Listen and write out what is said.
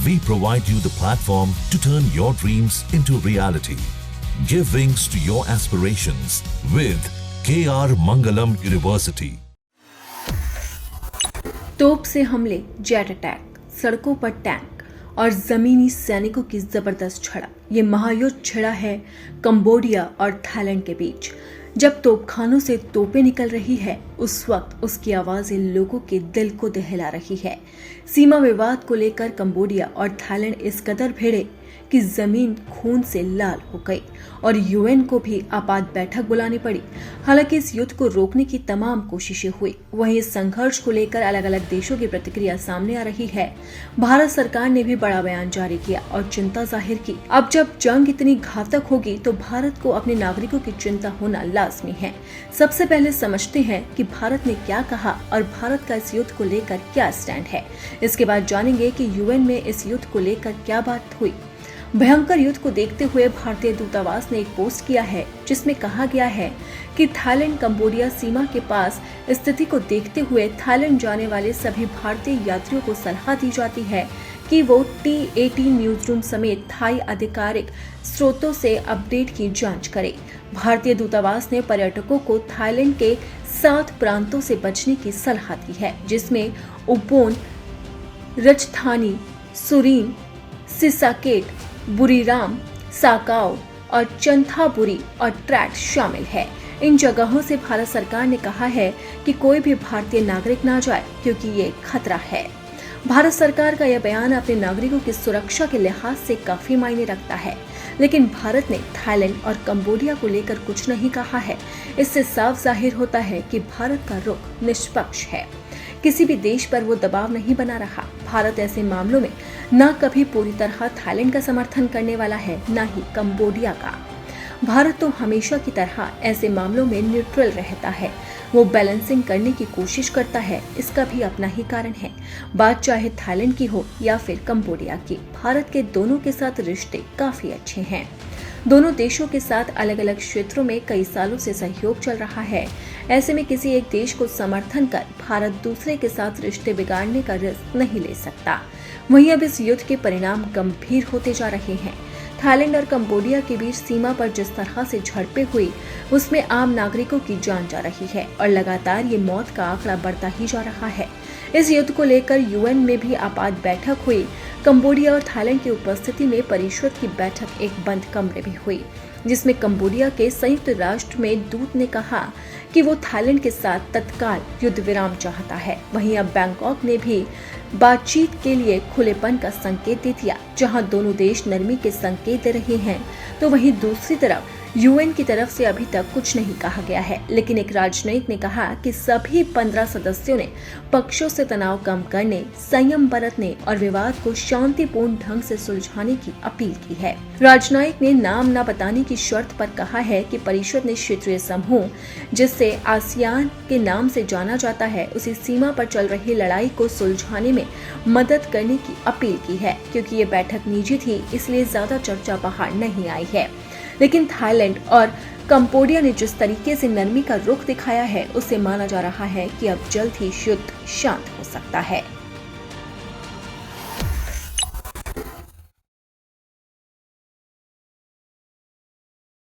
We provide you the platform to turn your dreams into reality. Give wings to your aspirations with KR Mangalam University. तोप से हमले, jet attack, सड़कों पर tank और जमीनी सैनिकों की जबरदस्त झड़प। ये महायुद्ध छिड़ा है कंबोडिया और थाईलैंड के बीच। जब तोपखानों से तोपें निकल रही है, उस वक्त उसकी आवाजें लोगों के दिल को दहला रही है। सीमा विवाद को लेकर कंबोडिया और थाईलैंड इस कदर भिड़े कि जमीन खून से लाल हो गई और यूएन को भी आपात बैठक बुलानी पड़ी। हालांकि इस युद्ध को रोकने की तमाम कोशिशें हुई, वहीं इस संघर्ष को लेकर अलग अलग देशों की प्रतिक्रिया सामने आ रही है। भारत सरकार ने भी बड़ा बयान जारी किया और चिंता जाहिर की। अब जब जंग इतनी घातक होगी तो भारत को अपने नागरिकों की चिंता होना लाजमी है। सबसे पहले समझते हैं कि भारत ने क्या कहा और भारत का इस युद्ध को लेकर क्या स्टैंड है। इसके बाद जानेंगे कि यूएन में इस युद्ध को लेकर क्या बात हुई। भयंकर युद्ध को देखते हुए भारतीय दूतावास ने एक पोस्ट किया है जिसमें कहा गया है कि थाईलैंड कंबोडिया सीमा के पास स्थिति को देखते हुए थाईलैंड जाने वाले सभी भारतीय यात्रियों को सलाह दी जाती है कि वो T18 न्यूज रूम समेत थाई आधिकारिक स्रोतों से अपडेट की जांच करें। भारतीय दूतावास ने पर्यटकों को थाईलैंड के 7 प्रांतों से बचने की सलाह दी है, जिसमें उपोन, रजथानी, सुरीन, सिसाकेट, बुरीराम, साकाओ और चंथाबुरी और ट्रैट शामिल है। इन जगहों से भारत सरकार ने कहा है कि कोई भी भारतीय नागरिक ना जाए क्योंकि ये खतरा है। भारत सरकार का यह बयान अपने नागरिकों की सुरक्षा के लिहाज से काफी मायने रखता है, लेकिन भारत ने थाईलैंड और कंबोडिया को लेकर कुछ नहीं कहा है। इससे साफ जाहिर होता है कि भारत का रुख निष्पक्ष है, किसी भी देश पर वो दबाव नहीं बना रहा। भारत ऐसे मामलों में न कभी पूरी तरह थाईलैंड का समर्थन करने वाला है, न ही कंबोडिया का। भारत तो हमेशा की तरह ऐसे मामलों में न्यूट्रल रहता है, वो बैलेंसिंग करने की कोशिश करता है। इसका भी अपना ही कारण है, बात चाहे थाईलैंड की हो या फिर कंबोडिया की। भारत के दोनों के साथ रिश्ते काफी अच्छे हैं। दोनों देशों के साथ अलग अलग क्षेत्रों में कई सालों से सहयोग चल रहा है। ऐसे में किसी एक देश को समर्थन कर भारत दूसरे के साथ रिश्ते बिगाड़ने का रिस्क नहीं ले सकता। वहीं अब इस युद्ध के परिणाम गंभीर होते जा रहे हैं। थाईलैंड और कंबोडिया के बीच सीमा पर जिस तरह से झड़पें हुई, उसमें आम नागरिकों की जान जा रही है और लगातार ये मौत का आंकड़ा बढ़ता ही जा रहा है। इस युद्ध को लेकर यूएन में भी आपात बैठक हुई। कंबोडिया और थाईलैंड की उपस्थिति में परिषद की बैठक एक बंद कमरे में हुई, जिसमें कंबोडिया के संयुक्त राष्ट्र में दूत ने कहा कि वो थाईलैंड के साथ तत्काल युद्ध विराम चाहता है। वहीं अब बैंकॉक ने भी बातचीत के लिए खुलेपन का संकेत दे दिया। जहां दोनों देश नरमी के संकेत दे रहे हैं, तो वहीं दूसरी तरफ यूएन की तरफ से अभी तक कुछ नहीं कहा गया है। लेकिन एक राजनयिक ने कहा कि सभी 15 सदस्यों ने पक्षों से तनाव कम करने, संयम बरतने और विवाद को शांतिपूर्ण ढंग से सुलझाने की अपील की है। राजनयिक ने नाम न बताने की शर्त पर कहा है कि परिषद ने क्षेत्रीय समूह, जिससे आसियान के नाम से जाना जाता है, उसी सीमा पर चल रही लड़ाई को सुलझाने में मदद करने की अपील की है। क्योंकि ये बैठक निजी थी, इसलिए ज्यादा चर्चा बाहर नहीं आई है। लेकिन थाईलैंड और कंबोडिया ने जिस तरीके से नरमी का रुख दिखाया है, उससे माना जा रहा है कि अब जल्द ही युद्ध शांत हो सकता है।